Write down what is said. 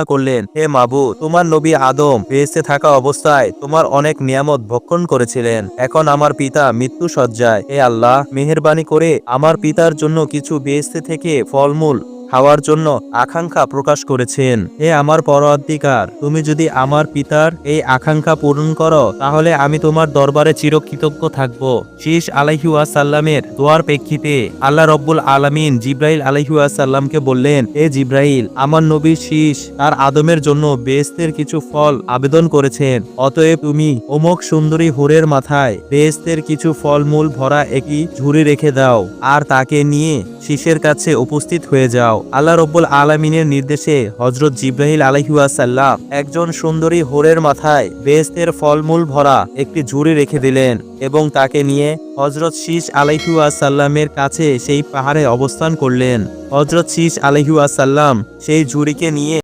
করলেন, হে মাবুদ, তোমার নবী আদম বেহেশতে থাকা অবস্থায় তোমার অনেক নিয়ামত ভক্ষণ করেছিলেন। এখন আমার পিতা মৃত্যু সজ্জায়। হে আল্লাহ, মেহেরবানি করে আমার পিতার জন্য কিছু বেহেশতে থেকে ফলমূল খাওয়ার জন্য আকাঙ্ক্ষা প্রকাশ করেছেন। হে আমার পরওয়ারদিগার, তুমি যদি আমার পিতার এই আকাঙ্ক্ষা পূরণ করো তাহলে আমি তোমার দরবারে চিরকৃতজ্ঞ থাকব। শীষ আলাইহি ওয়াসাল্লামের দোয়ার প্রেক্ষিতে আল্লাহ রব্বুল আলামিন জিব্রাইল আলাইহি ওয়াসাল্লামকে বললেন, হে জিব্রাইল, আমার নবী শীষ তার আদমের জন্য বেহেশতের কিছু ফল আবেদন করেছেন, অতএব তুমি অমুক সুন্দরী হুরের মাথায় বেহেশতের কিছু ফলমূল ভরা একটি ঝুড়ি রেখে দাও আর তাকে নিয়ে শীষের কাছে উপস্থিত হয়ে যাও। আল্লাহ রব্বুল আলামিনের নির্দেশে হযরত জিব্রাইল আলাইহি ওয়াসাল্লাম একজন সুন্দরী হুরের মাথায় বেহেশতের ফলমূল ভরা একটি ঝুড়ি রেখে দিলেন এবং তাকে নিয়ে হযরত শীষ আলাইহি ওয়াসাল্লামের কাছে সেই পাহাড়ে অবস্থান করলেন। হযরত শীষ আলাইহি ওয়াসাল্লাম সেই ঝুড়িকে নিয়ে